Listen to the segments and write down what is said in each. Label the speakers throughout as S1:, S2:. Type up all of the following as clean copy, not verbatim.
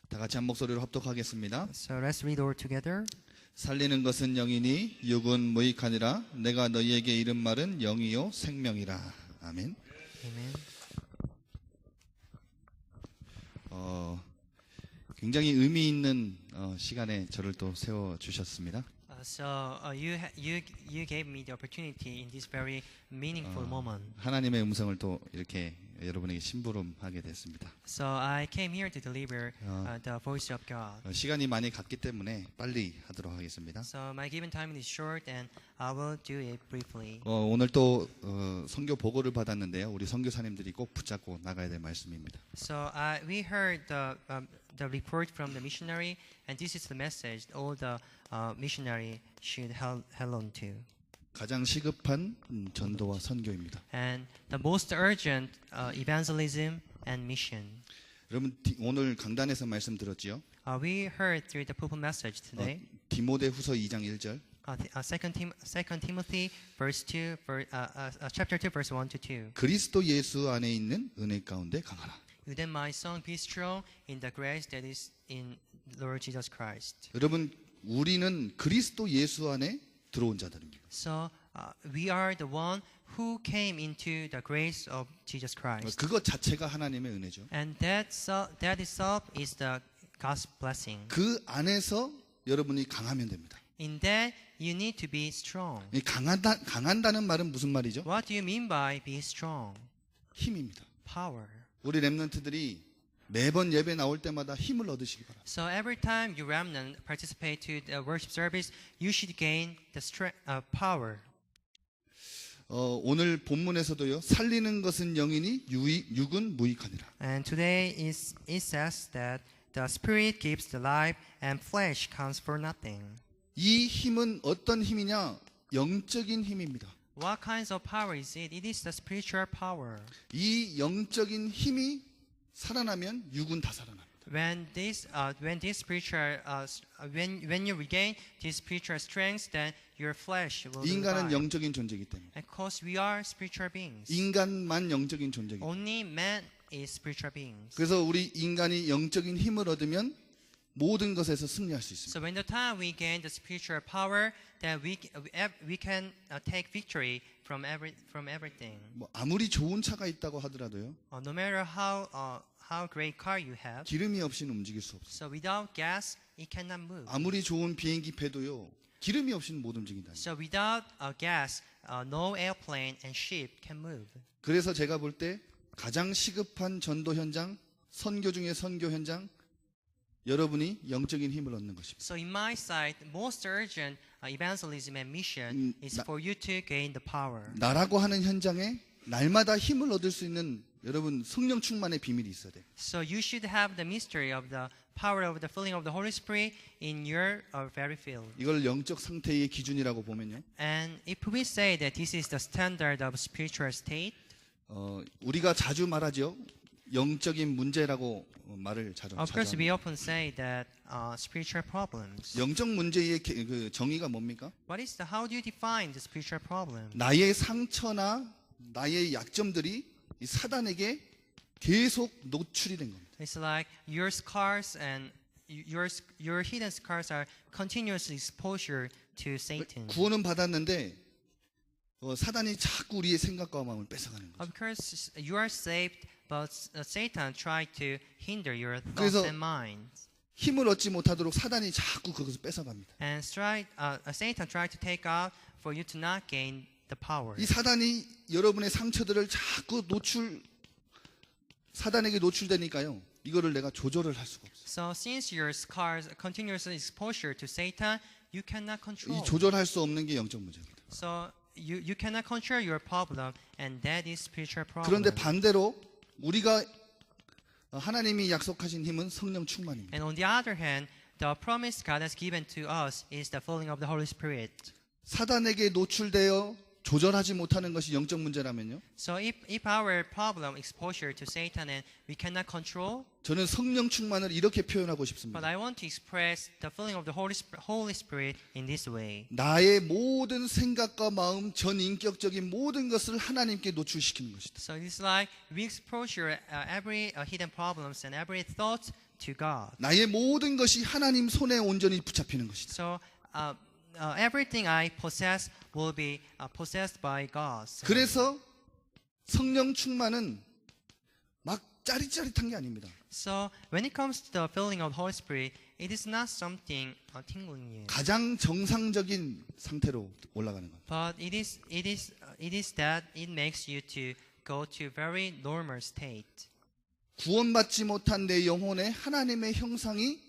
S1: 다 같이 한 목소리로 합독하겠습니다.
S2: So let's read all together.
S1: 살리는 것은 영이니 육은 무익하니라. 내가 너희에게 이른 말은 영이요 생명이라. 아멘.
S2: Amen.
S1: 굉장히 의미 있는 시간에 저를 또 세워 주셨습니다.
S2: You gave me the opportunity in this very meaningful moment.
S1: 하나님의 음성을 또 이렇게 여러분에게 심부름하게 됐습니다.
S2: So I came here to deliver the voice of God.
S1: 시간이 많이 갔기 때문에 빨리 하도록 하겠습니다.
S2: So my given time is short, and I will do it briefly.
S1: 오늘 또 선교 보고를 받았는데요. 우리 선교사님들이 꼭 붙잡고 나가야 될 말씀입니다.
S2: So we heard the report from the missionary, and this is the message all the missionary should hold on to.
S1: 가장 시급한 전도와 선교입니다.
S2: And the most urgent evangelism and mission.
S1: 여러분 오늘 강단에서 말씀 들었지요?
S2: We heard through the purple message today.
S1: 디모데후서 2장 1절.
S2: 2 Timothy verse 2, chapter 2, verse 1 to 2.
S1: 그리스도 예수 안에 있는 은혜 가운데 강하라.
S2: You then, my son, be strong in the grace that is in Lord Jesus Christ.
S1: 여러분 우리는 그리스도 예수 안에 들어온 자들입니다.
S2: So we are the one who came into the grace of Jesus Christ.
S1: 그것 자체가 하나님의 은혜죠.
S2: And that itself is the God's blessing.
S1: 그 안에서 여러분이 강하면 됩니다.
S2: In that, you need to be strong.
S1: 이 강한다는 말은 무슨 말이죠?
S2: What do you mean by be strong?
S1: 힘입니다.
S2: Power.
S1: 우리 렘넌트들이 매번 예배 나올 때마다 힘을 얻으시기 바랍니다.
S2: So every time you remnant participate to the worship service, you should gain the strength, power.
S1: 오늘 본문에서도요. 살리는 것은 영이니 육은 무익하니라.
S2: And today it says that the spirit gives the life and flesh counts for nothing.
S1: 이 힘은 어떤 힘이냐? 영적인 힘입니다.
S2: What kinds of power is it? It is the spiritual power.
S1: 이 영적인 힘이 살아나면 육은 다 살아납니다.
S2: When you regain this spiritual strength, then your flesh will
S1: 인간은
S2: revive.
S1: 영적인 존재이기 때문에.
S2: Because we are spiritual beings.
S1: 인간만 영적인 존재이기 때문에.
S2: Only man is spiritual beings.
S1: 그래서 우리 인간이 영적인 힘을 얻으면 모든 것에서 승리할 수 있습니다.
S2: So when the time we gain the spiritual power, then we can take victory from everything.
S1: 뭐 아무리 좋은 차가 있다고 하더라도요.
S2: No matter how great car you have.
S1: 기름이 없이는 움직일 수 없어요.
S2: So without gas, it cannot move.
S1: 아무리 좋은 비행기 배도요. 기름이 없이는 못 움직인다.
S2: So without gas, no airplane and ship can move.
S1: 그래서 제가 볼 때 가장 시급한 전도 현장, 선교 중에 선교 현장, 여러분이 영적인 힘을 얻는 것입니다.
S2: So in my sight, the most urgent evangelism and mission is for you to gain the power.
S1: 나라고 하는 현장에 날마다 힘을 얻을 수 있는 여러분 성령 충만의 비밀이 있어야 돼요.
S2: So you should have the mystery of the power of the filling of the Holy Spirit in your very field.
S1: 이걸 영적 상태의 기준이라고 보면요.
S2: And if we say that this is the standard of spiritual state,
S1: 우리가 자주 말하죠. 영적인 문제라고 말을 자주
S2: of course we
S1: 합니다.
S2: often say that spiritual problems.
S1: 영적 문제의 그 정의가 뭡니까?
S2: How do you define the spiritual problem?
S1: 나의 상처나 나의 약점들이 이 사단에게 계속 노출이 된 겁니다.
S2: It's like your scars and your hidden scars are continuous exposure to Satan.
S1: 구원은 받았는데 사단이 자꾸 우리의 생각과 마음을 뺏어가는 거죠.
S2: Of course, you are saved, but Satan tried to hinder your thoughts
S1: 그래서
S2: and minds.
S1: 힘을 얻지 못하도록 사단이 자꾸 그것을 뺏어갑니다.
S2: And Satan tried to take out for you to not gain the power.
S1: 이 사단이 여러분의 상처들을 자꾸 사단에게 노출되니까요. 이거를 내가 조절을 할 수가 없어요.
S2: So since your scars continuous exposure to Satan, you cannot control.
S1: 이 조절할 수 없는 게 영적 문제입니다.
S2: So you cannot control your problem, and that is spiritual problem.
S1: 그런데 반대로 우리가 하나님이 약속하신 힘은 성령 충만입니다.
S2: And on the other hand, the promise God has given to us is the filling of the Holy Spirit.
S1: 사단에게 노출되어 조절하지 못하는 것이 영적 문제라면요.
S2: So if our problem exposure to Satan and we cannot control,
S1: 저는 성령 충만을 이렇게 표현하고
S2: but
S1: 싶습니다.
S2: I want to express the filling of the Holy Spirit in this way.
S1: 나의 모든 생각과 마음, 전인격적인 모든 것을 하나님께 노출시키는 것이다.
S2: So it's like we expose every hidden problems and every thought to God.
S1: 나의 모든 것이 하나님 손에 온전히 붙잡히는 것이다.
S2: So everything I possess will be possessed by God.
S1: 그래서 성령 충만은 막 짜릿짜릿한 게 아닙니다.
S2: So when it comes to the filling of the Holy Spirit, it is not something tingling you,
S1: 가장 정상적인 상태로 올라가는 겁니다.
S2: but it is that it makes you to go to very normal state.
S1: 구원받지 못한 내 영혼에 하나님의 형상이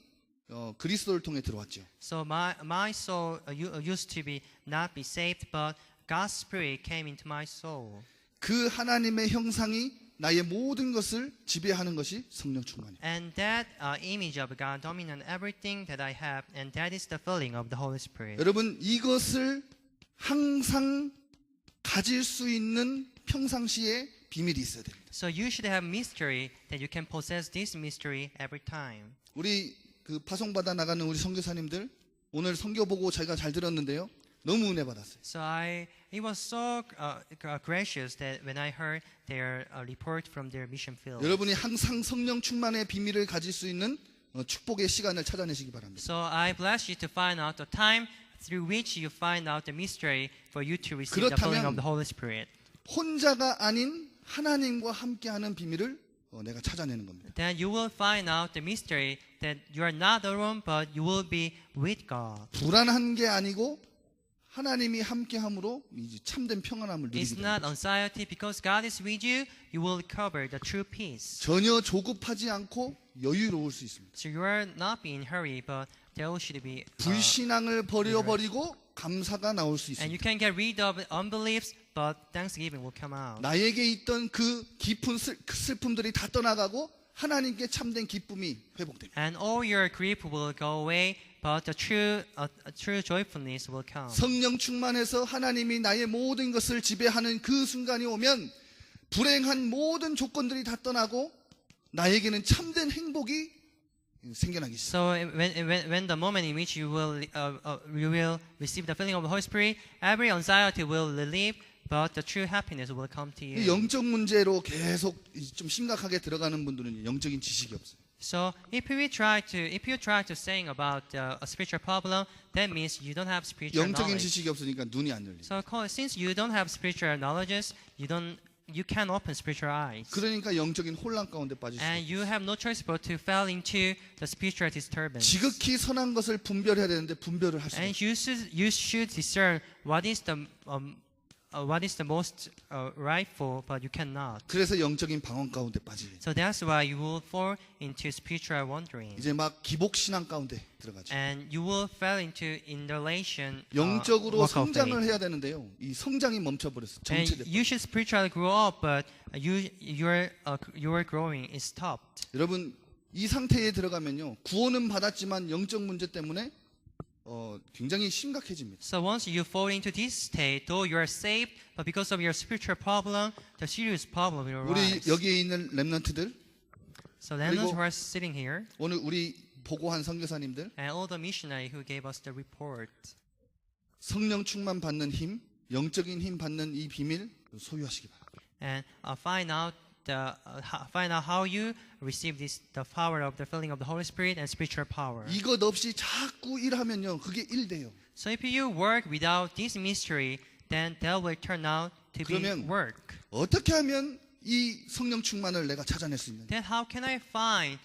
S1: 그리스도를 통해 들어왔죠.
S2: So my soul used to be not be saved, but God's Spirit came into my soul.
S1: 그 하나님의 형상이 나의 모든 것을 지배하는 것이 성령 충만이에요.
S2: And that image of God dominates everything that I have, and that is the filling of the Holy Spirit.
S1: 여러분 이것을 항상 가질 수 있는 평상시에 비밀이 있어야 됩니다.
S2: So you should have mystery that you can possess this mystery every time.
S1: 우리 그 파송받아 나가는 우리 선교사님들 오늘 선교 보고 저희가 잘 들었는데요. 너무 은혜 받았어요.
S2: So it was so gracious that when I heard their report from their mission field.
S1: 여러분이 항상 성령 충만의 비밀을 가질 수 있는 축복의 시간을 찾아내시기 바랍니다.
S2: So I bless you to find out the time through which you find out the mystery for you to receive the filling of the Holy Spirit.
S1: 혼자가 아닌 하나님과 함께하는 비밀을 내가 찾아내는 겁니다.
S2: Then you will find out the mystery that you are not alone, but you will be with God.
S1: 불안한 게 아니고 하나님이 함께함으로 이제 참된 평안함을
S2: It's
S1: 누리게
S2: not
S1: 됩니다.
S2: anxiety because God is with you. You will recover the true peace.
S1: 전혀 조급하지 않고 여유로울 수 있습니다.
S2: So you are not being in hurry, but there should be.
S1: 불신앙을 버려버리고 감사가 나올 수
S2: And you
S1: 있습니다.
S2: can get rid of unbeliefs, but thanksgiving will come out.
S1: 나에게 있던 그 깊은 슬픔들이 다 떠나가고 하나님께 참된 기쁨이 회복됩니다.
S2: And all your grief will go away, but the true joyfulness will come.
S1: 성령 충만해서 하나님이 나의 모든 것을 지배하는 그 순간이 오면 불행한 모든 조건들이 다 떠나고 나에게는 참된 행복이 생겨나기 시작합니다.
S2: So when the moment in which you will receive the filling of the Holy Spirit, every anxiety will leave, but the true happiness will come to you.
S1: 영적 문제로 계속 좀 심각하게 들어가는 분들은 영적인 지식이 없어요.
S2: So if you try to saying about a spiritual problem, that means you don't have spiritual
S1: 영적인
S2: knowledge.
S1: 지식이 없으니까 눈이 안 열려요.
S2: So since you don't have spiritual knowledges, you can't open spiritual eyes.
S1: 그러니까 영적인 혼란 가운데 빠질 수
S2: And
S1: 있어요.
S2: you have no choice but to fall into the spiritual disturbance.
S1: 지극히 선한 것을 분별해야 되는데 분별을 할 수
S2: And
S1: 없어요.
S2: you should discern what is the most rightful, but you cannot.
S1: 그래서 영적인 방황 가운데 빠지게 돼요.
S2: So that's why you will fall into spiritual wandering,
S1: 이제 막 기복 신앙 가운데 들어가죠.
S2: and you will fall into in relation
S1: 영적으로
S2: walk of
S1: 성장을
S2: faith.
S1: 해야 되는데요. 이 성장이 멈춰버렸어요.
S2: And
S1: 정체돼.
S2: you should spiritually grow up, but your growing is stopped.
S1: 여러분 이 상태에 들어가면요. 구원은 받았지만 영적 문제 때문에 굉장히 심각해집니다.
S2: So once you fall into this state, though you are saved, but because of your spiritual problem, the serious problem will
S1: 우리
S2: arise.
S1: 여기에 있는 렘넌트들,
S2: So lemnants
S1: 그리고-
S2: who are sitting here,
S1: 오늘 우리 보고한 선교사님들,
S2: and all the missionary who gave us the report.
S1: 성령 충만 받는 힘, 영적인 힘 받는 이 비밀 소유하시기 바랍니다.
S2: And find out how you receive the power of the filling of the Holy Spirit and spiritual power.
S1: 이것 없이 자꾸 일하면요, 그게 일돼요.
S2: So if you work without this mystery, then that will turn out to be
S1: 그러면-
S2: work.
S1: 어떻게 하면 이 성령 충만을 내가 찾아낼 수 있는지.
S2: Then how can I find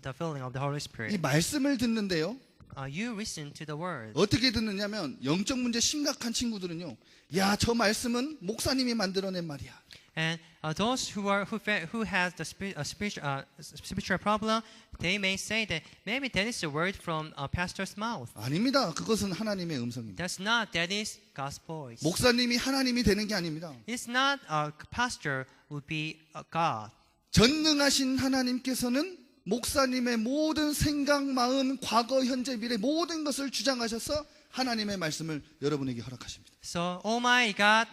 S2: the filling of the Holy
S1: 이
S2: Spirit?
S1: 말씀을 듣는데요.
S2: You listen to the word.
S1: 어떻게 듣느냐면 영적 문제 심각한 친구들은요. 야, 저 말씀은 목사님이 만들어낸 말이야.
S2: And those who has the spiritual problem, they may say that maybe that is a word from a pastor's mouth.
S1: 아닙니다. 그것은 하나님의 음성입니다.
S2: That's not. That is God's voice.
S1: 목사님이 하나님이 되는 게 아닙니다.
S2: It's not a pastor would be a God.
S1: 전능하신 하나님께서는 목사님의 모든 생각, 마음, 과거, 현재, 미래 모든 것을 주장하셔서 하나님의 말씀을 여러분에게 허락하십니다.
S2: So Almighty God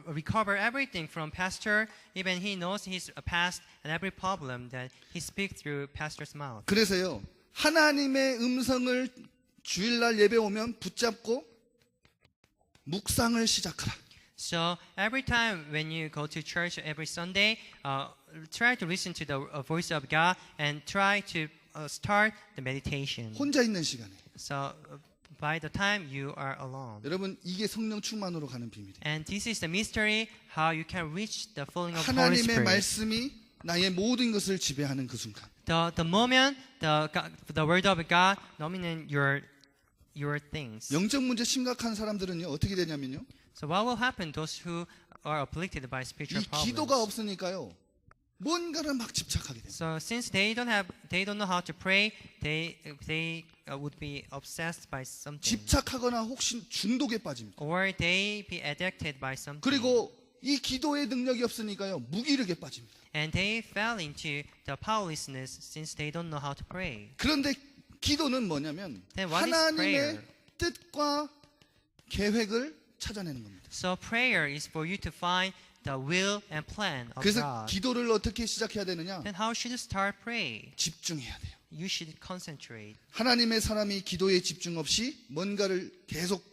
S2: recover everything from pastor. Even he knows his past and every problem that he speaks through pastor's mouth.
S1: 그래서요. 하나님의 음성을 주일날 예배 오면 붙잡고 묵상을 시작하라.
S2: So every time when you go to church every Sunday, try to listen to the voice of God and try to start the meditation.
S1: 혼자 있는 시간에.
S2: So by the time you are alone.
S1: 여러분, 이게 성령 충만으로 가는 비밀이에요.
S2: And this is the mystery how you can reach the filling of the Holy
S1: 하나님의
S2: Spirit.
S1: 말씀이 나의 모든 것을 지배하는 그 순간.
S2: The moment the word of God dominates your things.
S1: 영적 문제 심각한 사람들은요, 어떻게 되냐면요,
S2: So what will happen to those who are afflicted by spiritual
S1: 이 기도가
S2: problems?
S1: 없으니까요, 뭔가를 막 집착하게 돼요.
S2: So since they don't know how to pray, they would be obsessed by something,
S1: 집착하거나 혹시 중독에 빠집니다.
S2: or they be addicted by something.
S1: 그리고 이 기도의 능력이 없으니까요, 무기력에 빠집니다.
S2: And they fell into the powerlessness since they don't know how to pray.
S1: 그런데 기도는 뭐냐면
S2: Then what is
S1: 하나님의
S2: prayer?
S1: 뜻과 계획을 찾아내는 겁니다.
S2: So prayer is for you to find the will and plan of
S1: 그래서
S2: God.
S1: 기도를 어떻게 시작해야 되느냐?
S2: Then how should you start pray?
S1: 집중해야 돼요.
S2: You should concentrate.
S1: 하나님의 사람이 기도에 집중 없이 뭔가를 계속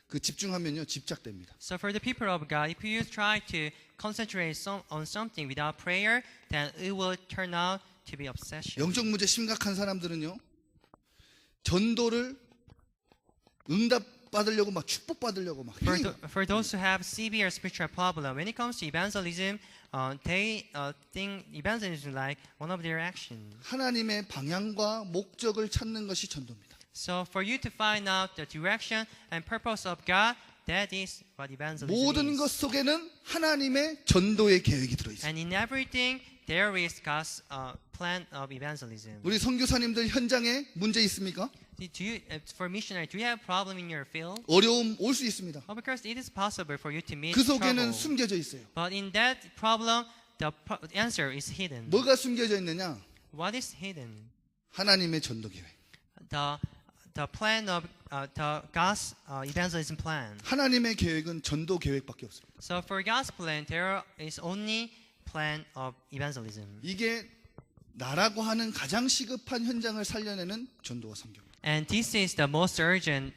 S1: 그 집중하면요, 집착됩니다.
S2: So for the people of God, if you try to concentrate on something without prayer, then it will turn out to be obsession.
S1: 영적 문제 심각한 사람들은요, 전도를 응답 받으려고 막 축복 받으려고 막 해요.
S2: For those who have severe spiritual problem, when it comes to evangelism, they think evangelism is like one of their actions.
S1: 하나님의 방향과 목적을 찾는 것이 전도입니다.
S2: So for you to find out the direction and purpose of God, that is what evangelism
S1: 모든 것
S2: is.
S1: 속에는 하나님의 전도의 계획이 들어 있어요.
S2: And in everything, there is God's plan of evangelism.
S1: 우리 선교사님들 현장에 문제 있습니까?
S2: For missionary, do you have problem in your field?
S1: 어려움 올 수 있습니다.
S2: Because it is possible for you to meet
S1: 그 속에는
S2: trouble.
S1: 숨겨져 있어요.
S2: But in that problem, the answer is hidden.
S1: 뭐가 숨겨져 있느냐?
S2: What is hidden?
S1: 하나님의 전도 계획.
S2: The plan of the God's evangelism plan.
S1: 하나님의 계획은 전도 계획밖에 없습니다.
S2: So for God's plan, there is only plan of evangelism.
S1: 이게 나라고 하는 가장 시급한 현장을 살려내는 전도와 선교입니다.
S2: And this is the most urgent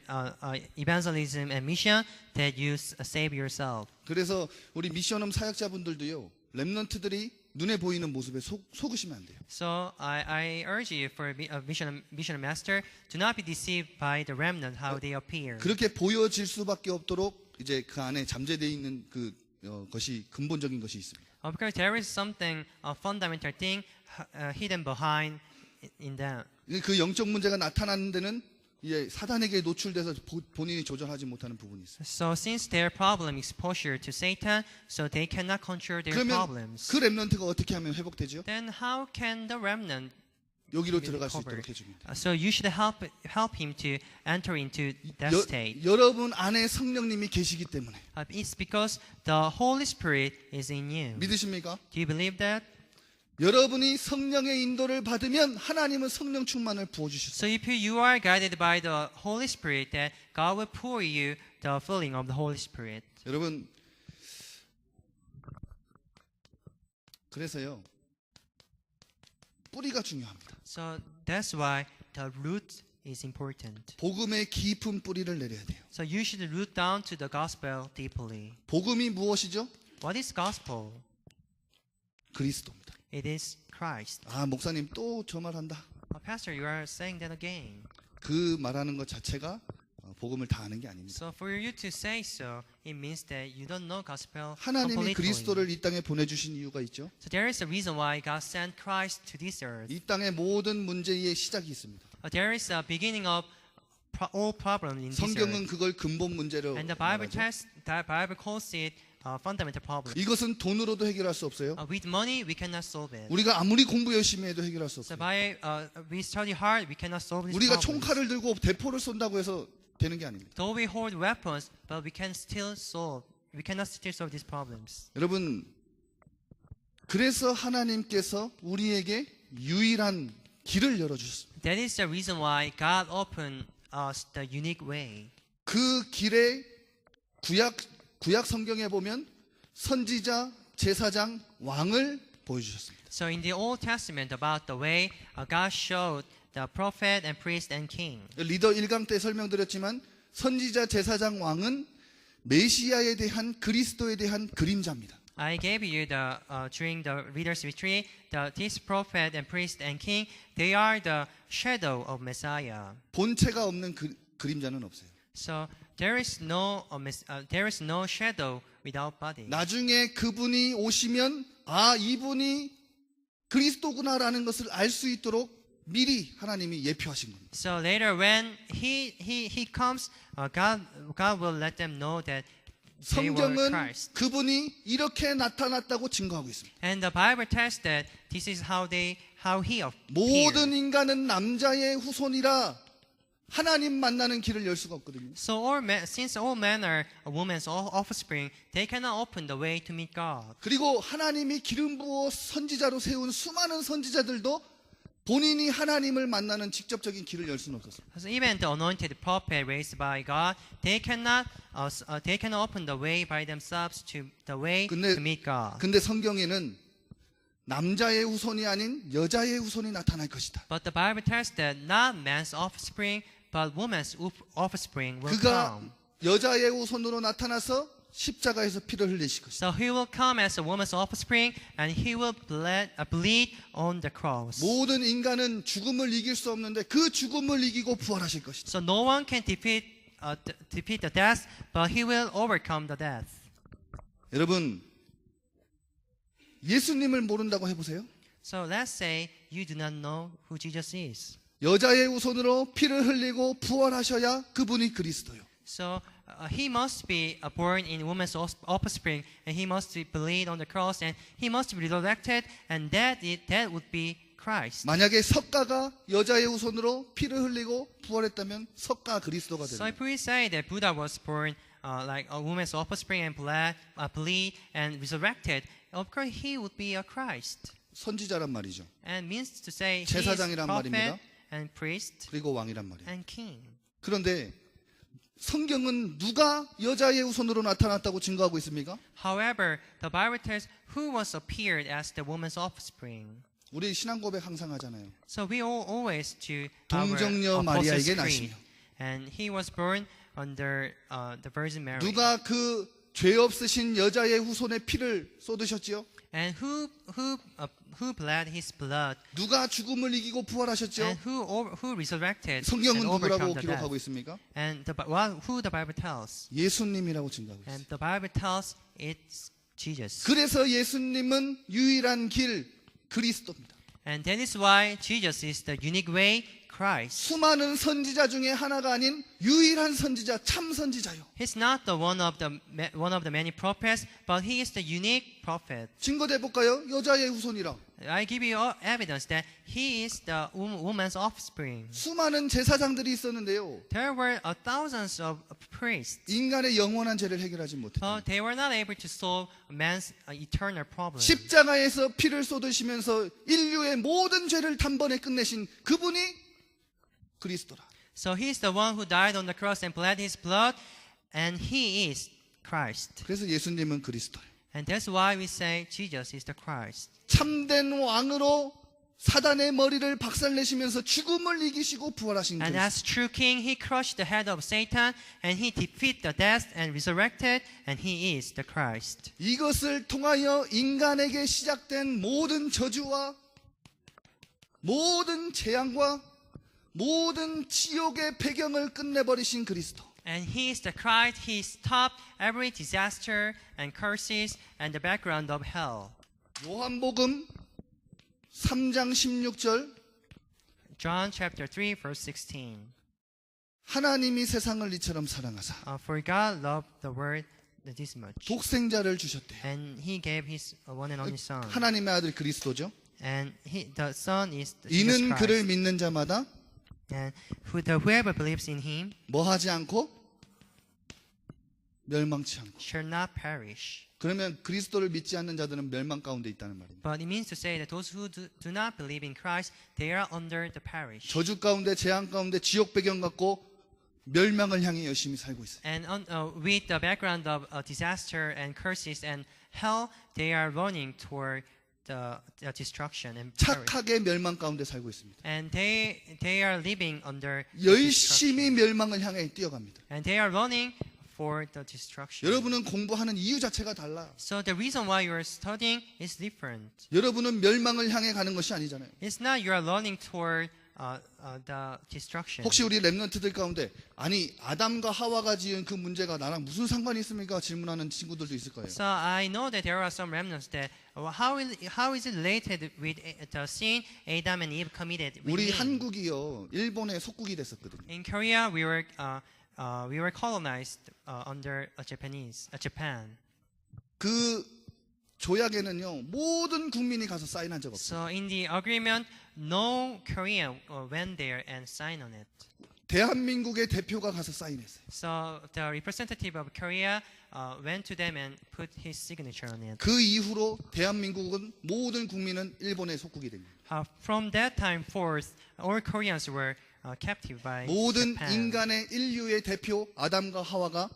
S2: evangelism and mission that you save yourself.
S1: 그래서 우리 미션홈 사역자분들도요, 렘넌트들이 눈에 보이는 모습에 속으시면 안 돼요.
S2: So I urge you for a mission master, do not be deceived by the remnant how they appear.
S1: 그렇게 보여질 수밖에 없도록 이제 그 안에 잠재되어 있는 그 것이 근본적인 것이 있습니다.
S2: Because there is something, a fundamental thing hidden behind in them.
S1: 그 영적 문제가 나타나는 데는 이제 사단에게 노출돼서 본인이 조절하지 못하는 부분이 있어요.
S2: So since their problem is exposure to Satan, so they cannot control their
S1: 그러면
S2: problems.
S1: 그 렘넌트가 어떻게 하면 회복되죠?
S2: Then how can the remnant
S1: 여기로
S2: be
S1: 들어갈 수
S2: recovered?
S1: 있도록 해줍니다.
S2: So you should help him to enter into that state.
S1: 여러분 안에 성령님이 계시기 때문에.
S2: It's because the Holy Spirit is in you.
S1: 믿으십니까?
S2: Do you believe that?
S1: 여러분이 성령의 인도를 받으면 하나님은 성령 충만을 부어주실 수
S2: So if you are guided by the Holy Spirit, that God will pour you the filling of the Holy Spirit.
S1: 여러분, 그래서요, 뿌리가 중요합니다.
S2: So that's why the root is important.
S1: 복음의 깊은 뿌리를 내려야 돼요.
S2: So you should root down to the gospel deeply.
S1: 복음이 무엇이죠?
S2: What is gospel?
S1: 그리스도입니다.
S2: It is Christ.
S1: 아, 목사님 또 저 말한다.
S2: Pastor, you are saying that again.
S1: 그 말하는 것 자체가 복음을 다 아는 게 아닙니다.
S2: So for you to say so, it means that you don't know gospel
S1: 하나님이
S2: completely.
S1: 그리스도를 이 땅에 보내주신 이유가 있죠.
S2: So there is a reason why God sent Christ to this earth.
S1: 이 땅의 모든 문제의 시작이 있습니다.
S2: There is a beginning of all problems in this
S1: 성경은
S2: earth.
S1: 그걸 근본 문제로
S2: And the
S1: 말하죠.
S2: Bible calls it fundamental problem.
S1: 이것은 돈으로도 해결할 수 없어요.
S2: With money, we cannot solve it.
S1: 우리가 아무리 공부 열심히 해도 해결할 수
S2: So
S1: 없어요.
S2: by we study hard, we cannot solve this
S1: 우리가
S2: problem.
S1: 총칼을 들고 대포를 쏜다고 해서 되는 게 아닙니다.
S2: Though we hold weapons, but we cannot still solve these problems.
S1: 여러분, 그래서 하나님께서 우리에게 유일한 길을 열어주셨습니다.
S2: That is the reason why God opened us the unique way.
S1: 그 길에 구약 성경에 보면 선지자, 제사장, 왕을 보여주셨습니다.
S2: So in the Old Testament about the way God showed the prophet and priest and king.
S1: 리더 1강 때 설명드렸지만 선지자, 제사장, 왕은 메시아에 대한 그리스도에 대한 그림자입니다.
S2: I gave you the during the readers retreat. This prophet and priest and king, they are the shadow of Messiah.
S1: 본체가 없는 그림자는 없어요.
S2: So there is no shadow without body.
S1: 나중에 그분이 오시면 아 이분이 그리스도구나라는 것을 알 수 있도록 미리 하나님이 예표하신 겁니다.
S2: So later when he comes, God will let them know that they were
S1: 성경은
S2: Christ.
S1: 그분이 이렇게 나타났다고 증거하고 있습니다.
S2: And the Bible tells that this is how he appeared.
S1: 모든 인간은 남자의 후손이라 하나님 만나는 길을 열 수가 없거든요.
S2: So since all men are a woman's offspring, they cannot open the way to meet God.
S1: 그리고 하나님이 기름 부어 선지자로 세운 수많은 선지자들도 본인이 하나님을 만나는 직접적인 길을 열 수는 없었어요.
S2: So even the anointed prophet raised by God, they cannot open the way by themselves to the way to meet God.
S1: 근데 성경에는 남자의 후손이 아닌 여자의 후손이 나타날 것이다.
S2: But the Bible tells that not man's offspring, but woman's offspring will
S1: 그가
S2: come.
S1: 여자의 후손으로 나타나서 십자가에서 피를 흘리실 것이다.
S2: So he will come as a woman's offspring, and he will bleed on the cross.
S1: 모든 인간은 죽음을 이길 수 없는데 그 죽음을 이기고 부활하실 것이다.
S2: So no one can defeat the death, but he will overcome the death.
S1: 여러분 예수님을 모른다고 해보세요.
S2: So let's say you do not know who Jesus is.
S1: 여자의 후손으로 피를 흘리고 부활하셔야 그분이 그리스도요.
S2: So he must be born in woman's offspring, and he must be bleed on the cross, and he must be resurrected, and that would be Christ.
S1: 만약에 석가가 여자의 후손으로 피를 흘리고 부활했다면 석가 그리스도가
S2: So
S1: 됩니다.
S2: if we say that Buddha was born like a woman's offspring and bleed and resurrected, of course he would be a Christ.
S1: 선지자란 말이죠.
S2: And means to say he is
S1: 제사장이란
S2: prophet
S1: 말입니다.
S2: and priest
S1: 그리고 왕이란 말이에요.
S2: and king.
S1: 그런데 성경은 누가 여자의 후손으로 나타났다고 증거하고 있습니까?
S2: However, the Bible tells who was appeared as the woman's offspring.
S1: 우리 신앙 고백 항상 하잖아요.
S2: So we always to
S1: 동정녀
S2: our
S1: 마리아에게
S2: Apostles' Creed.
S1: 나시며.
S2: And he was born under the Virgin Mary.
S1: 누가 그 죄 없으신 여자의 후손의 피를 쏟으셨지요?
S2: And who bled his blood?
S1: 누가 죽음을 이기고 부활하셨죠?
S2: And who resurrected
S1: 성경은
S2: and overcome
S1: 누구라고
S2: the
S1: 기록하고
S2: death?
S1: 있습니까?
S2: And who the Bible tells?
S1: 예수님이라고 증거하고 있어요.
S2: And the Bible tells it's Jesus.
S1: 그래서 예수님은 유일한 길 그리스도입니다.
S2: And that is why Jesus is the unique way, Christ.
S1: 수많은 선지자 중에 하나가 아닌 유일한 선지자, 참 선지자요.
S2: He's not the one of the many prophets, but he is the unique prophet.
S1: 증거돼 볼까요? 여자의 후손이라.
S2: I give you evidence that he is the woman's offspring.
S1: 수많은 제사장들이 있었는데요.
S2: There were thousands of priests,
S1: 인간의 영원한 죄를 해결하지 못했다.
S2: but they were not able to solve man's eternal problem.
S1: 십자가에서 피를 쏟으시면서 인류의 모든 죄를 단번에 끝내신 그분이 그리스도라.
S2: So he is the one who died on the cross and bled his blood, and he is Christ.
S1: 그래서 예수님은 그리스도예요.
S2: And that's why we say Jesus is the Christ.
S1: 참된 왕으로 사단의 머리를 박살내시면서 죽음을 이기시고 부활하신
S2: And
S1: 그리스도.
S2: as true king, he crushed the head of Satan, and he defeated the death and resurrected, and he is the Christ.
S1: 이것을 통하여 인간에게 시작된 모든 저주와 모든 재앙과 모든 지옥의 배경을 끝내버리신 그리스도.
S2: And he is the Christ. He stopped every disaster and curses and the background of hell.
S1: 요한복음 3장 16절
S2: John chapter 3, verse 16.
S1: 하나님이 세상을 이처럼 사랑하사
S2: For God loved the world this much,
S1: 독생자를 주셨대요.
S2: and he gave his one and only Son.
S1: 하나님의 아들 그리스도죠.
S2: And the Son is Jesus
S1: 이는 그를
S2: Christ.
S1: 믿는 자마다
S2: And whoever believes in him
S1: 뭐하지 않고 멸망치 않고.
S2: shall not perish.
S1: 그러면 그리스도를 믿지 않는 자들은 멸망 가운데 있다는 말입니다.
S2: But it means to say that those who do not believe in Christ, they are under the perish.
S1: 저주 가운데 재앙 가운데 지옥 배경 갖고 멸망을 향해 열심히 살고 있어요.
S2: And with the background of disaster and curses and hell, they are running toward the destruction and perish.
S1: 착하게 멸망 가운데 살고 있습니다.
S2: And they are living under
S1: 열심히 멸망을 향해 뛰어갑니다.
S2: and they are running for the destruction.
S1: 여러분은 공부하는 이유 자체가 달라.
S2: So the reason why you are studying is different.
S1: 여러분은 멸망을 향해 가는 것이 아니잖아요.
S2: It's not you are learning toward the destruction.
S1: 혹시 우리 렘넌트들 가운데 아니 아담과 하와가 지은 그 문제가 나랑 무슨 상관이 있습니까? 질문하는 친구들도 있을 거예요.
S2: So I know that there are some remnants that how is it related with the sin Adam and Eve committed? with
S1: 우리
S2: me?
S1: 한국이요 일본의 속국이 됐었거든요.
S2: In Korea, we were colonized under Japan.
S1: 그 조약에는요 모든 국민이 가서 사인한 적 없어요.
S2: So in the agreement, no Korean went there and signed on it.
S1: 대한민국의 대표가 가서 사인했어요.
S2: So the representative of Korea went to them and put his signature on it.
S1: 그 이후로 대한민국은 모든 국민은 일본의 속국이 됩니다.
S2: From that time forth, all Koreans were captive by
S1: 모든
S2: Japan.
S1: 인간의 인류의 대표 아담과 하와가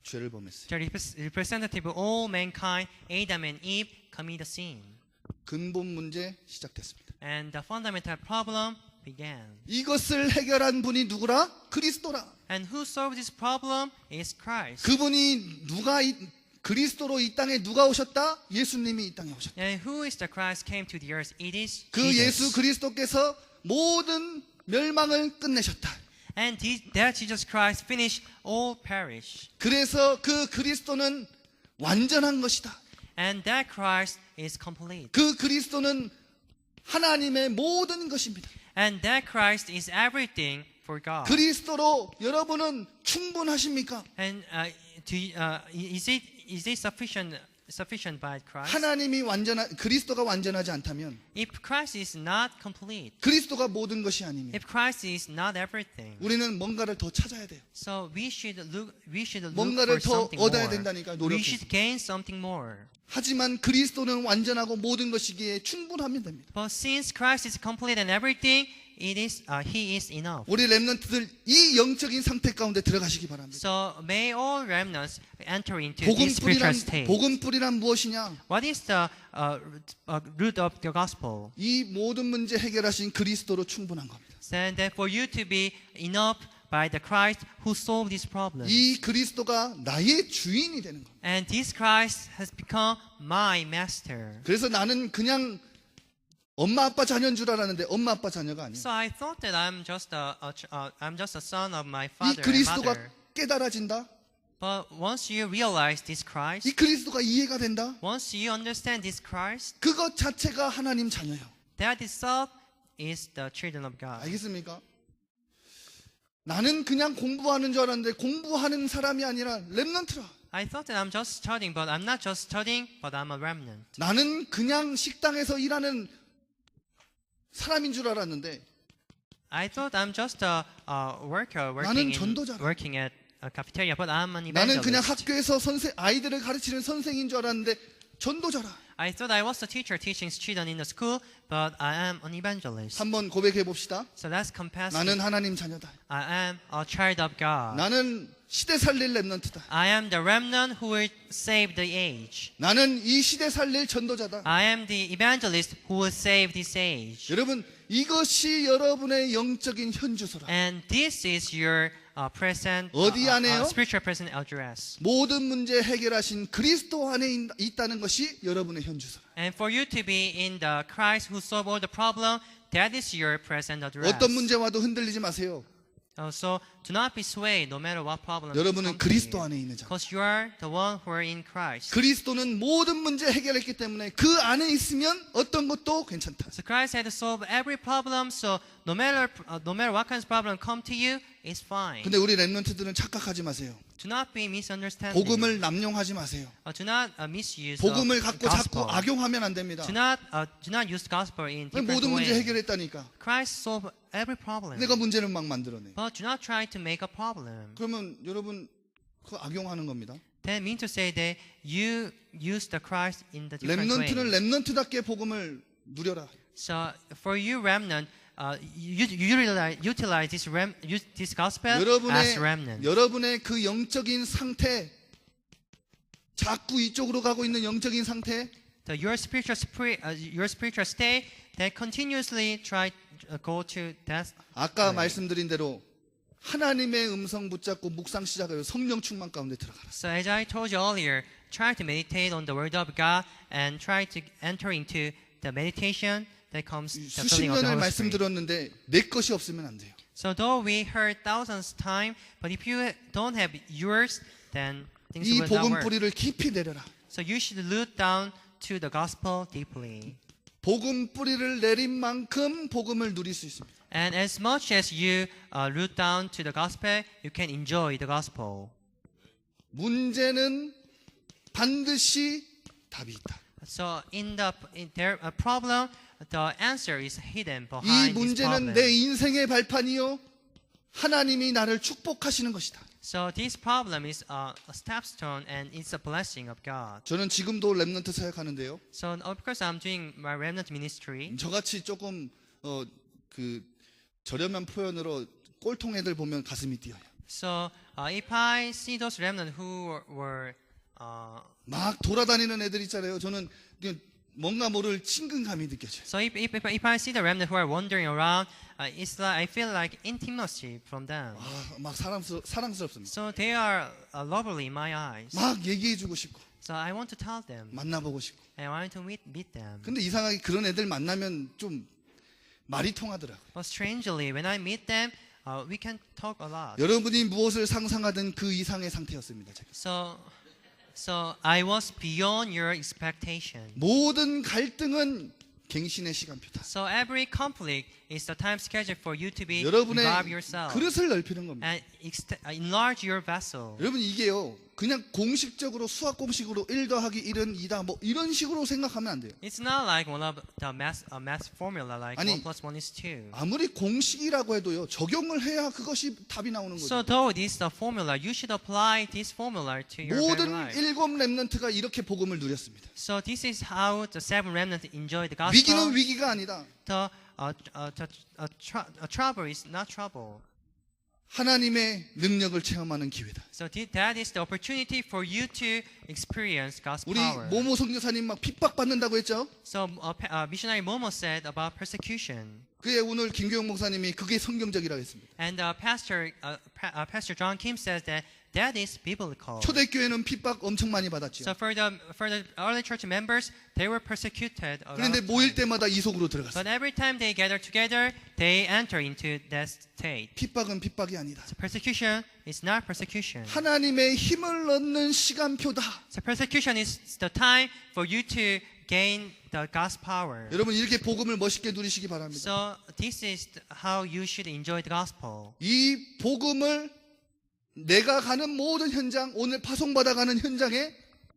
S1: 죄를 범했어요.
S2: The representative of all mankind, Adam and Eve, committed sin.
S1: 근본 문제 시작됐습니다.
S2: And the fundamental problem began.
S1: 이것을 해결한 분이 누구라? 그리스도라.
S2: And who solved this problem is Christ.
S1: 그분이 그리스도로 이 땅에 누가 오셨다? 예수님이 이 땅에 오셨다.
S2: And who is the Christ came to the earth? It is
S1: 그
S2: Jesus.
S1: 예수 그리스도께서 모든 멸망을 끝내셨다.
S2: And that Jesus Christ finished all perish.
S1: 그래서 그 그리스도는 완전한 것이다.
S2: And that Christ is complete.
S1: 그 그리스도는 하나님의 모든 것입니다.
S2: And that Christ is everything for God.
S1: 그리스도로 여러분은 충분하십니까?
S2: And is it sufficient by Christ?
S1: 하나님이 그리스도가 완전하지 않다면
S2: If Christ is not complete,
S1: 그리스도가 모든 것이 아니면
S2: if Christ is not everything,
S1: 우리는 뭔가를 더 찾아야 돼요.
S2: so we should look
S1: 뭔가를
S2: for
S1: 더
S2: something
S1: 얻어야
S2: more.
S1: 된다니까요,
S2: We
S1: 노력해서.
S2: should gain something more.
S1: 하지만 그리스도는 완전하고 모든 것이기에 충분하면 됩니다.
S2: But since Christ is complete and everything, He is enough.
S1: 우리 렘넌트들 이 영적인 상태 가운데 들어가시기 바랍니다.
S2: So may all remnants enter into this spiritual state.
S1: 복음뿌리란 무엇이냐?
S2: What is the root of the gospel?
S1: 이 모든 문제 해결하신 그리스도로 충분한 겁니다.
S2: And that for you to be enough by the Christ who solved this problem.
S1: 이 그리스도가 나의 주인이 되는 겁니다.
S2: And this Christ has become my master.
S1: 그래서 나는 그냥 엄마 아빠 자녀인 줄 알았는데 엄마 아빠 자녀가 아니에요.
S2: So I thought that I'm just a son of my
S1: 이
S2: father and
S1: 그리스도가
S2: mother.
S1: 깨달아진다.
S2: But once you realize this Christ,
S1: 이 그리스도가 이해가 된다.
S2: once you understand this Christ,
S1: 그것 자체가 하나님 자녀예요.
S2: that itself is the children of God.
S1: 알겠습니까? 나는 그냥 공부하는 줄 알았는데 공부하는 사람이 아니라 렘넌트라.
S2: I thought that I'm just studying, but I'm not just studying, but I'm a remnant.
S1: 나는 그냥 식당에서 일하는 사람인 줄 알았는데
S2: I thought I'm just a worker
S1: 나는 전도자라.
S2: working at a cafeteria, but I'm an
S1: 나는 그냥
S2: evangelist.
S1: 학교에서 아이들을 가르치는 선생인 줄 알았는데 전도자라.
S2: I thought I was a teacher teaching students in the school, but I am an evangelist.
S1: 한번 고백해 봅시다.
S2: So let's confess.
S1: 나는 하나님 자녀다.
S2: I am a child of God.
S1: 나는 시대 살릴 렘넌트다.
S2: I am the remnant who will save the age.
S1: 나는 이 시대 살릴 전도자다.
S2: I am the evangelist who will save this age.
S1: 여러분 이것이 여러분의 영적인 현주소라.
S2: And this is your present
S1: 어디 안에요?
S2: spiritual present address.
S1: 모든 문제 해결하신 그리스도 안에 있다는 것이 여러분의 현주소라.
S2: And for you to be in the Christ who solved all the problem, that is your present address.
S1: 어떤 문제 와도 흔들리지 마세요.
S2: So do not be swayed no matter what problem.
S1: 여러분은 그리스도 안에 있는 자.
S2: Because you are the one who are in Christ.
S1: 그리스도는 모든 문제 해결했기 때문에 그 안에 있으면 어떤 것도 괜찮다.
S2: So Christ had to solve every problem. So no matter what kind of problem come to you, it's fine.
S1: 근데 우리 렘넌트들은 착각하지 마세요.
S2: Do not be misunderstanding.
S1: 복음을 남용하지 마세요.
S2: Do not misuse
S1: 복음을
S2: the
S1: 갖고 자꾸
S2: gospel.
S1: 악용하면 안 됩니다.
S2: Do not use gospel in different
S1: 모든 문제
S2: way.
S1: 해결했다니까.
S2: Christ solved every problem.
S1: 내가 문제를 막 만들어내.
S2: But do not try to make a problem.
S1: 그러면 여러분 그 악용하는 겁니다.
S2: That means to say that you use the Christ in the different way.
S1: 렘넌트는 렘넌트답게 복음을 누려라.
S2: So for you remnant, utilize this gospel as remnant.
S1: 여러분의 그 영적인 상태, 자꾸 이쪽으로 가고 있는 영적인 상태,
S2: So your spiritual state that continuously try go to that.
S1: 아까 말씀드린 대로 하나님의 음성 붙잡고 묵상 시작하여 성령 충만 가운데 들어가라.
S2: So as I told you earlier, try to meditate on the word of God and try to enter into the meditation that comes the
S1: 수십
S2: filling of the
S1: 년을
S2: Holy Spirit.
S1: 말씀드렸는데 내 것이 없으면 안 돼요.
S2: So though we heard thousands of times, but if you don't have yours, then things
S1: 이
S2: will not
S1: 복음
S2: work.
S1: 뿌리를 깊이 내려라.
S2: So you should root down to the gospel deeply.
S1: 복음 뿌리를 내린 만큼 복음을 누릴 수 있습니다.
S2: And as much as you root down to the gospel, you can enjoy the gospel.
S1: 문제는 반드시 답이 있다.
S2: So in their problem, the answer is hidden
S1: 이
S2: behind this
S1: 문제는
S2: problem.
S1: 내 인생의 발판이요 하나님이 나를 축복하시는 것이다.
S2: So this problem is a stepstone and it's a blessing of God.
S1: 저는 지금도 렘넌트 사역하는데요.
S2: So of course I'm doing my remnant ministry.
S1: 저같이 조금 그 저렴한 표현으로 꼴통 애들 보면 가슴이 뛰어요.
S2: So if I see those remnant who were
S1: 막 돌아다니는 애들 있잖아요. 저는 그냥 뭔가 모를 친근감이 느껴져요.
S2: so if I see the remnant who are wandering around, it's like I feel like intimacy from them.
S1: 막 사랑스럽습니다.
S2: So they are lovely in my eyes.
S1: 막 얘기해주고 싶고
S2: So I want to tell them.
S1: 만나보고 싶고.
S2: I want to meet them.
S1: 근데 이상하게 그런 애들 만나면 좀 말이 통하더라고요.
S2: But strangely, when I meet them, we can talk a lot.
S1: 여러분이 무엇을 상상하든 그 이상의 상태였습니다. 제가.
S2: So I was beyond your expectation.
S1: 모든 갈등은 갱신의 시간표다.
S2: So every conflict is the time schedule for you to be
S1: 여러분의
S2: revive yourself
S1: 그릇을 넓히는 겁니다.
S2: and enlarge your vessel.
S1: 여러분 이게요. 그냥 공식적으로 수학 공식으로 1 더하기 1은 2다 뭐 이런 식으로 생각하면 안 돼요.
S2: It's not like one of the math formula like
S1: 아니,
S2: 1 plus 1 is 2.
S1: 아무리 공식이라고 해도요. 적용을 해야 그것이 답이 나오는 거죠.
S2: So though this is the formula, you should apply this formula to your very
S1: 모든
S2: life.
S1: 7 렘넌트가 이렇게 복음을 누렸습니다.
S2: So this is how the seven remnants enjoy the
S1: 위기는
S2: gospel.
S1: 위기가 아니다.
S2: The trouble is not trouble.
S1: 하나님의 능력을 체험하는 기회다.
S2: So that is the opportunity for you to experience God's
S1: 우리
S2: power.
S1: 모모 선교사님 막 핍박받는다고 했죠?
S2: So missionary Momo said about persecution,
S1: 그게 오늘 김교영 목사님이 그게 성경적이라고 했습니다.
S2: and Pastor John Kim says that is biblical.
S1: 초대교회는 핍박 엄청 많이 받았죠.
S2: So for the early church members, they were persecuted. A lot
S1: 그런데
S2: of
S1: 모일
S2: time.
S1: 때마다 이 속으로 들어갔어요.
S2: But every time they gather together, they enter into that state.
S1: 핍박은 핍박이 아니다.
S2: So persecution is not persecution.
S1: 하나님의 힘을 얻는 시간표다.
S2: So persecution is the time for you to gain the God's power.
S1: 여러분 이렇게 복음을 멋있게 누리시기 바랍니다.
S2: So this is how you should enjoy the gospel.
S1: 이 복음을 내가 가는 모든 현장, 오늘 파송받아가는 현장에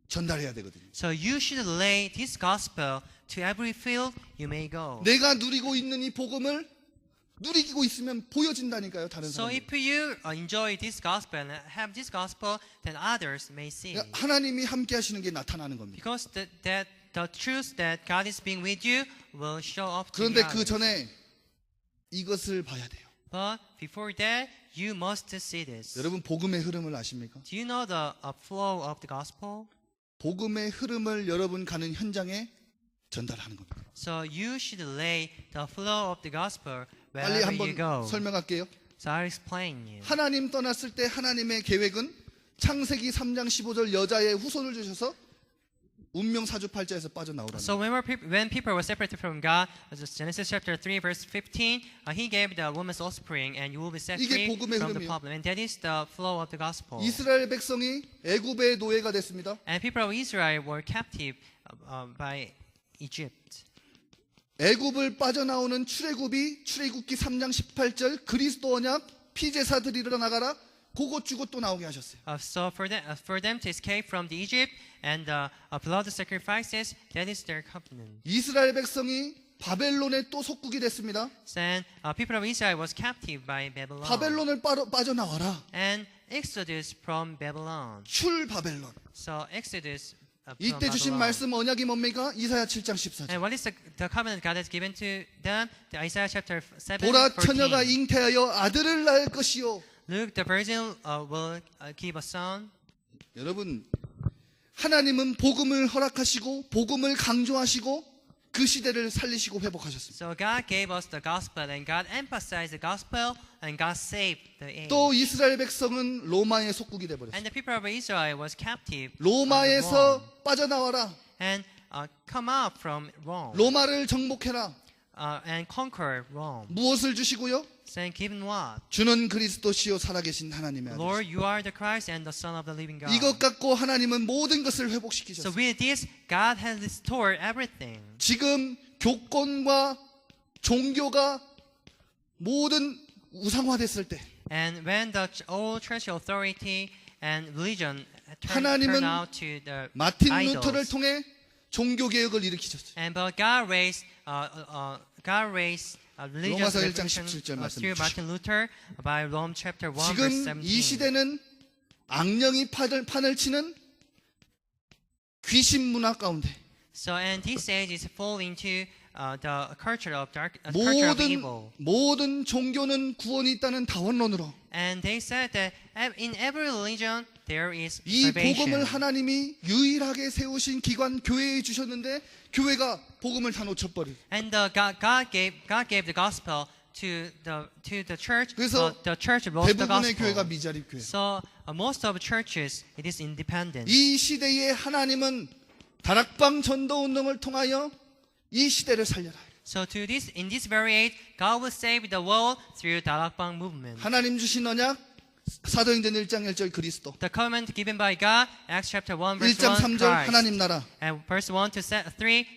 S1: 전달해야 되거든요.
S2: So you should lay this gospel to every field you may go.
S1: 내가 누리고 있는 이 복음을 누리고 있으면 보여진다니까요, 다른
S2: So
S1: 사람들.
S2: if you enjoy this gospel and have this gospel, then others may see.
S1: 하나님이 함께 하시는 게 나타나는 겁니다.
S2: Because the truth that God is being with you will show up to
S1: 그런데
S2: you.
S1: 그 전에 이것을 봐야 돼요.
S2: But before that, you must see this.
S1: 여러분 복음의 흐름을 아십니까?
S2: Do you know the flow of the gospel?
S1: 복음의 흐름을 여러분 가는 현장에 전달하는 겁니다.
S2: So you should lay the flow of the gospel
S1: 빨리
S2: wherever
S1: 한번
S2: you go.
S1: 설명할게요.
S2: So I'll explain you.
S1: 하나님 떠났을 때 하나님의 계획은 창세기 3장 15절 여자의 후손을 주셔서 운명 사주팔자에서 빠져나오라는
S2: So when people were separated from God, as Genesis chapter 3 verse 15, He gave the woman's offspring, and you will be set
S1: 이게
S2: free
S1: 복음의
S2: from the
S1: 흐름이에요.
S2: problem. And that is the flow of the gospel.
S1: 이스라엘 백성이 애굽의 노예가 됐습니다.
S2: And people of Israel were captive by Egypt.
S1: 애굽을 빠져나오는 출애굽이 출애굽기 3장 18절 그리스도 언약 피제사들이 일어나가라 그것 주고 또 나오게 하셨어요.
S2: So for them to escape from the Egypt and blood sacrifices, that is their covenant.
S1: 이스라엘 백성이 바벨론에 또 속국이 됐습니다.
S2: Then people of Israel was captive by Babylon.
S1: 바벨론을 빠져나와라.
S2: And Exodus from Babylon.
S1: 출 바벨론.
S2: So Exodus from
S1: 이때 주신
S2: Babylon.
S1: 말씀 언약이 뭡니까? 이사야 7장 14절.
S2: And what is the covenant God has given to them? The Isaiah chapter 7,
S1: 보라
S2: 14.
S1: 처녀가 잉태하여 아들을 낳을 것이요.
S2: Look, the virgin will give a son.
S1: 여러분 하나님은 복음을 허락하시고 복음을 강조하시고 그 시대를 살리시고 회복하셨습니다.
S2: So God gave us the gospel, and God emphasized the gospel, and God saved the age.
S1: 또 이스라엘 백성은 로마의 속국이 돼 버렸어요.
S2: And the people of Israel was captive under
S1: 로마에서
S2: Rome.
S1: 빠져나와라.
S2: And come out from Rome
S1: 로마를 정복해라.
S2: and conquer Rome.
S1: 무엇을 주시고요?
S2: Saying, given what?
S1: 주는 그리스도시요 살아계신 하나님의 아들.
S2: Lord, you are the Christ and the Son of the living God.
S1: 이것 갖고 하나님은 모든 것을
S2: So
S1: 회복시키셨어요.
S2: with this, God has restored everything.
S1: 지금 교권과 종교가 모든 우상화됐을 때
S2: And when the old church authority and religion
S1: 하나님은
S2: turned out to the
S1: 마틴 루터를
S2: idols,
S1: 통해 종교 개혁을 일으키셨어요.
S2: and but God raised religious
S1: 로마서 1장
S2: revolution
S1: 17절 말씀
S2: through Martin Luther by Rome chapter 1 verse
S1: 지금
S2: 17.
S1: 이 시대는 악령이 판을 치는 귀신 문화 가운데
S2: So and this age is fall into the culture of culture of evil.
S1: 모든 종교는 구원이 있다는 다원론으로
S2: And they said that in every religion there is
S1: 이
S2: salvation.
S1: 복음을 하나님이 유일하게 세우신 기관 교회에 주셨는데 교회가 복음을 다 놓쳐버리고
S2: And God gave the gospel to the church.
S1: 그래서
S2: But the church lost the
S1: 대부분의
S2: gospel.
S1: 교회가 미자립 교회.
S2: So most of churches it is independent.
S1: 이 시대에 하나님은 다락방 전도 운동을 통하여 이 시대를 살려라.
S2: So in this very age, God will save the world through Darakbang movement.
S1: 하나님 주신 언약 사도행전 1장 1절 그리스도
S2: The command given by God, Acts chapter 1 verse
S1: 1장
S2: 1,
S1: 3절
S2: Christ.
S1: 하나님 나라
S2: And verse 1 to 3,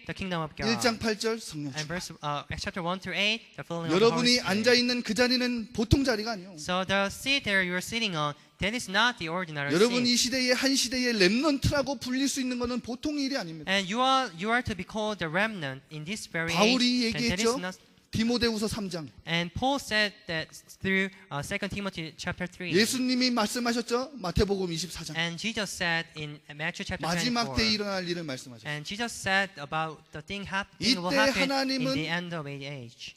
S2: the kingdom of God.
S1: 1장 8절 성령
S2: And
S1: 충만.
S2: verse Acts chapter 1 to 8, the filling of the Holy
S1: 여러분이
S2: Spirit.
S1: 앉아있는 그 자리는 보통 자리가 아니에요.
S2: So the seat there you are sitting on, that is not the ordinary
S1: 여러분
S2: seat.
S1: 이 시대에 한 시대의 렘넌트라고 불릴 수 있는 것은 보통 일이 아닙니다.
S2: And you are to be called the remnant in this very
S1: 바울이
S2: age. And that is
S1: 얘기했죠.
S2: not.
S1: 디모데후서 3장
S2: And Paul said that through 2 Timothy chapter 3.
S1: 예수님이 말씀하셨죠. 마태복음 24장
S2: And Jesus said in Matthew chapter
S1: 마지막
S2: 24.
S1: 때에 일어날 일을 말씀하셨어요.
S2: And Jesus said about the thing
S1: 이때
S2: will happen
S1: 하나님은
S2: in the end of age.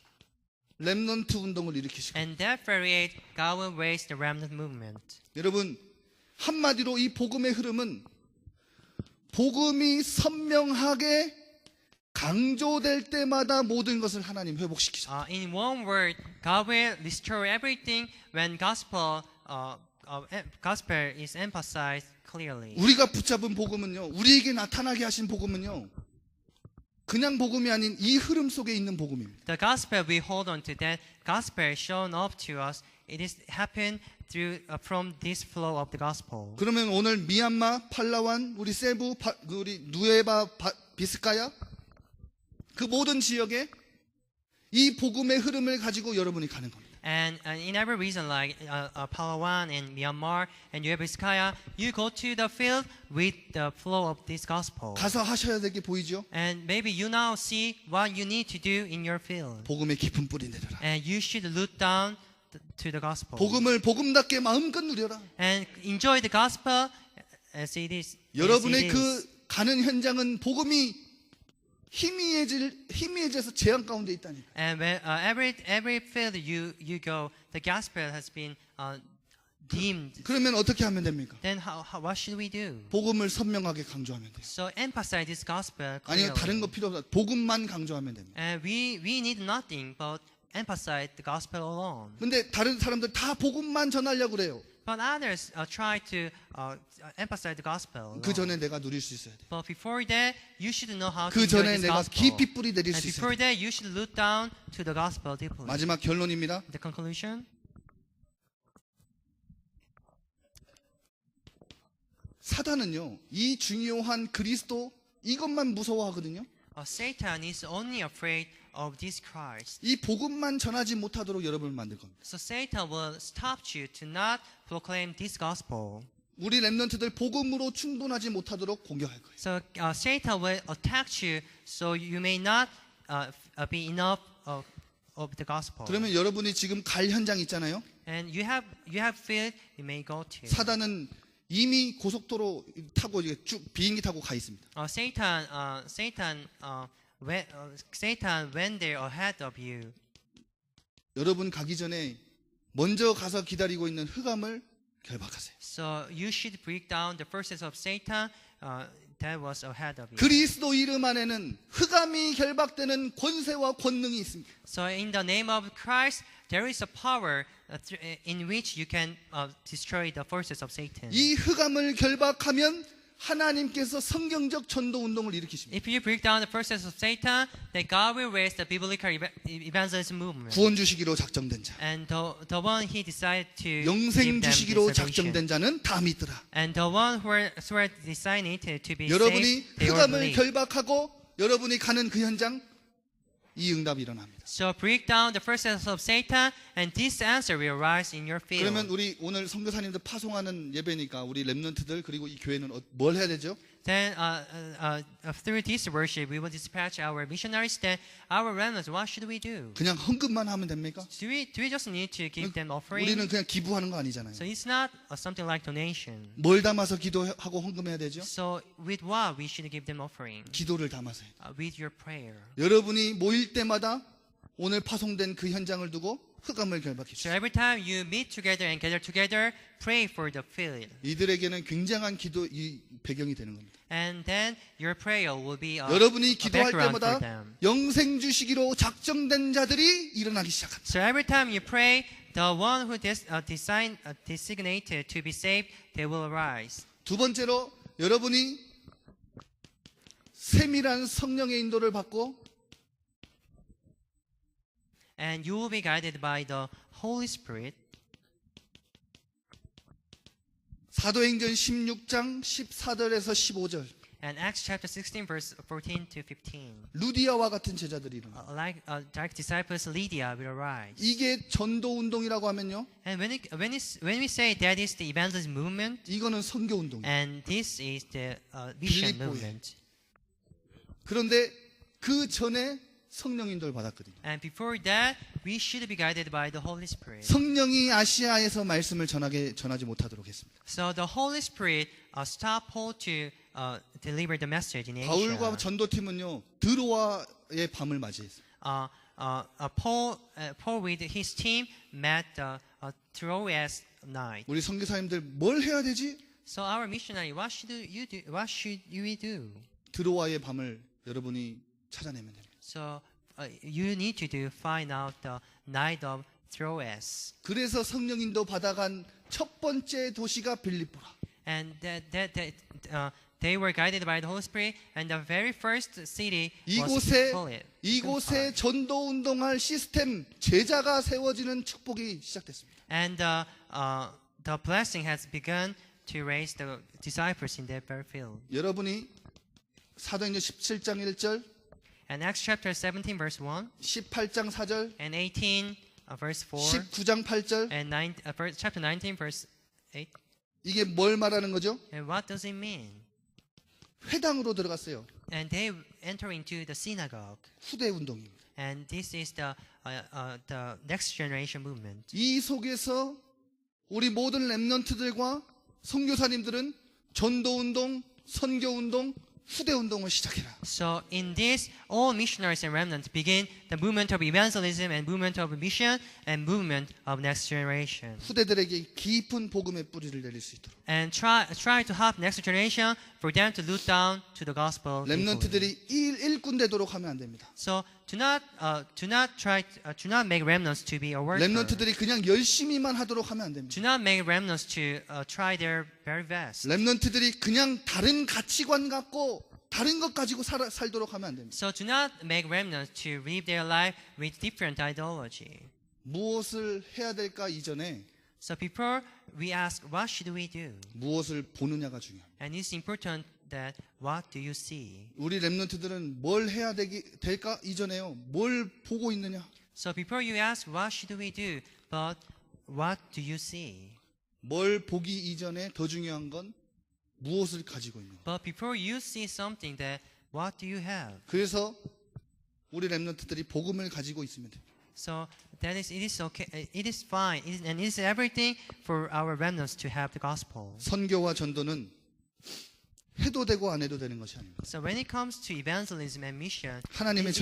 S1: 렘넌트 운동을 일으키시고
S2: And that very age, God will raise the remnant movement.
S1: 여러분 한마디로 이 복음의 흐름은 복음이 선명하게 강조될 때마다 모든 것을 하나님 회복시키셨어요.
S2: In one word, God will restore everything when gospel is emphasized clearly.
S1: 우리가 붙잡은 복음은요. 우리에게 나타나게 하신 복음은요. 그냥 복음이 아닌 이 흐름 속에 있는 복음입니다.
S2: The gospel we hold on to, that gospel shown up to us, it is happened through from this flow of the gospel.
S1: 그러면 오늘 미얀마, 팔라완, 우리 세부, 우리 누에바, 비스카야 그 모든 지역에 이 복음의 흐름을 가지고 여러분이 가는 겁니다.
S2: And in every region like Palawan and Myanmar and Yebbiskaya, you go to the field with the flow of this gospel.
S1: 가서 하셔야 될 게 보이죠?
S2: And maybe you now see what you need to do in your field.
S1: 복음의 깊은 뿌리 내려라.
S2: And you should root down to the gospel.
S1: 복음을 복음답게 마음껏 누려라.
S2: And enjoy the gospel as it is.
S1: 여러분의 그 가는 현장은 복음이 희미해져서 재앙 가운데 있다니까.
S2: And when, every field you go, the gospel has been dimmed.
S1: 그러면 어떻게 하면 됩니까?
S2: Then what should we do?
S1: 복음을 선명하게 강조하면 돼요.
S2: So emphasize this gospel
S1: 아니요,
S2: clearly.
S1: 다른 거 필요 없어. 복음만 강조하면 됩니다.
S2: And we need nothing but emphasize the gospel alone.
S1: 근데 다른 사람들 다 복음만 전하려고 그래요.
S2: But others try to emphasize the gospel alone.
S1: 그 전에 내가 누릴 수 있어야 돼.
S2: But before that, you should know how to
S1: 그
S2: enjoy
S1: 전에
S2: this
S1: 내가
S2: gospel.
S1: 깊이 뿌리 내릴
S2: And
S1: 수 있어야
S2: before
S1: 돼.
S2: that, you should look down to the gospel deeply.
S1: 마지막 결론입니다.
S2: The conclusion.
S1: 사단은요, 이 중요한 그리스도 이것만 무서워하거든요.
S2: Satan is only afraid of this Christ.
S1: 이 복음만 전하지 못하도록 여러분을 만들 겁니다.
S2: So Satan will stop you to not proclaim this gospel.
S1: 우리 렘넌트들 복음으로 충분하지 못하도록 공격할 거예요.
S2: So Satan will attack you so you may not be enough of the gospel.
S1: 그러면 여러분이 지금 갈 현장 있잖아요.
S2: And you have field you may go to.
S1: 사단은 이미 고속도로 타고 이제 쭉 비행기 타고 가 있습니다.
S2: Satan went there ahead of you.
S1: 여러분 가기 전에 먼저 가서 기다리고 있는 흑암을 결박하세요.
S2: So you should break down the forces of Satan that was ahead of you.
S1: 그리스도 이름 안에는 흑암이 결박되는 권세와 권능이 있습니다.
S2: So in the name of Christ, there is a power in which you can destroy the forces of Satan.
S1: 이 흑암을 결박하면 하나님께서 성경적 전도 운동을 일으키십니다.
S2: If you break down the forces of Satan, then God will raise the biblical evangelism movement.
S1: 구원 주시기로 작정된 자,
S2: And the one he decided to
S1: 영생
S2: give them
S1: 주시기로
S2: the salvation.
S1: 작정된 자는 다 믿더라.
S2: And the one who were designated to be
S1: 여러분이
S2: saved, they all
S1: 흑암을
S2: believe.
S1: 결박하고 여러분이 가는 그 현장, 이 응답이 일어납니다.
S2: So break down the forces of Satan, and this answer will arise in your field.
S1: 그러면 우리 오늘 선교사님들 파송하는 예배니까 우리 렘넌트들 그리고 이 교회는 뭘 해야 되죠?
S2: Then through this worship, we will dispatch our missionaries. Then our remnants, what should we do?
S1: 그냥 헌금만 하면 됩니까?
S2: Do we just need to give them offering?
S1: 우리는 그냥 기부하는 거 아니잖아요.
S2: So it's not something like donation.
S1: 뭘 담아서 기도하고 헌금해야 되죠?
S2: So with what we should give them offering?
S1: 기도를 담아서 해요.
S2: With your prayer.
S1: 여러분이 모일 때마다 오늘 파송된 그 현장을 두고 흑암을
S2: So
S1: 결박합시다.
S2: every time you meet together and gather together, pray for the field.
S1: 이들에게는 굉장한 기도 이 배경이 되는 겁니다.
S2: And then your prayer will be
S1: 여러분이
S2: a
S1: 기도할
S2: background for
S1: 때마다
S2: them.
S1: 영생 주시기로 작정된 자들이 일어나기 시작합니다.
S2: So every time you pray, the one who designated to be saved, they will arise.
S1: 두 번째로 여러분이 세밀한 성령의 인도를 받고
S2: And you will be guided by the Holy Spirit.
S1: 사도행전 16장 14절에서 15절
S2: And Acts chapter 16, verse 14 to 15.
S1: 루디아와 같은 제자들이 일어나.
S2: Like disciples Lydia will arise.
S1: 이게 전도 운동이라고 하면요.
S2: And when we say that is the evangelism movement,
S1: 이거는 선교 운동이에요.
S2: and this is the mission
S1: 빌립보에.
S2: movement.
S1: 그런데 그 전에 성령 인도를 받았거든요.
S2: And before that, we should be guided by the Holy Spirit.
S1: 성령이 아시아에서 말씀을 전하지 못하도록 했습니다.
S2: So the Holy Spirit stopped Paul to deliver the message in Asia.
S1: 바울과 전도팀은요 드로아의 밤을 맞이했어요.
S2: Paul with his team met Troas night.
S1: 우리 선교사님들 뭘 해야 되지?
S2: So our missionary, what should you do? What should we do?
S1: 드로아의 밤을 여러분이 찾아내면 됩니다.
S2: So you need to find out the night of Troas.
S1: 그래서 성령 인도 받아간 첫 번째 도시가 빌립보라.
S2: And they were guided by the Holy Spirit, and the very first city was Philippi.
S1: 이곳에 전도 운동할 시스템 제자가 세워지는 축복이 시작됐습니다.
S2: And the blessing has begun to raise the disciples in that very field.
S1: 여러분이 사도행전 17장 1절,
S2: And Acts chapter 17 verse 1,
S1: 18장 4절,
S2: and 18 verse 4,
S1: 19장 8절
S2: and chapter 19 verse 8.
S1: 이게 뭘 말하는 거죠?
S2: And what does it mean?
S1: 회당으로 들어갔어요.
S2: And they enter into the synagogue.
S1: 후대 운동입니다.
S2: And this is the next generation movement.
S1: 이 속에서 우리 모든 렘넌트들과 선교사님들은 전도 운동, 선교 운동, 후대 운동을 시작해라.
S2: So in this, all missionaries and remnants begin the movement of evangelism and movement of mission and movement of next generation.
S1: 후대들에게 깊은 복음의 뿌리를 내릴 수 있도록.
S2: And try to help next generation for them to root down to the gospel.
S1: 렘넌트들이 일꾼 되도록 하면 안 됩니다.
S2: So do not make remnants to be a worker.
S1: 렘넌트들이 그냥 열심히만 하도록 하면 안 됩니다.
S2: Do not make remnants to try their very best.
S1: 렘넌트들이 그냥 다른 가치관 갖고 다른 것 가지고 살도록 하면 안 됩니다.
S2: So do not make remnants to live their life with different ideology.
S1: 무엇을 해야 될까 이전에
S2: So before we ask, what should we do?
S1: 무엇을 보느냐가 중요합니다.
S2: And it's important that what do you see?
S1: 우리 렘넌트들은 뭘 해야 될까 이전에요. 뭘 보고 있느냐.
S2: So before you ask, what should we do? But what do you see?
S1: 뭘 보기 이전에 더 중요한 건 무엇을 가지고 있는 거.
S2: But before you see something, that what do you have?
S1: 그래서 우리 렘넌트들이 복음을 가지고 있으면 돼요.
S2: So it is okay, it is fine, and it is everything for our remnants to have the gospel.
S1: 선교와 전도는 해도 되고 안 해도 되는 것이 아닙니다.
S2: So when it comes to evangelism and mission,
S1: 하나님의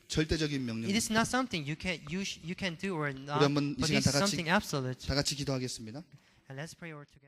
S1: 절대적인 명령.
S2: it is not something you can do or not,
S1: 우리 한번 이
S2: but
S1: 시간
S2: it's
S1: 다 같이
S2: something absolute.
S1: 다 같이 기도하겠습니다.
S2: And let's pray all together.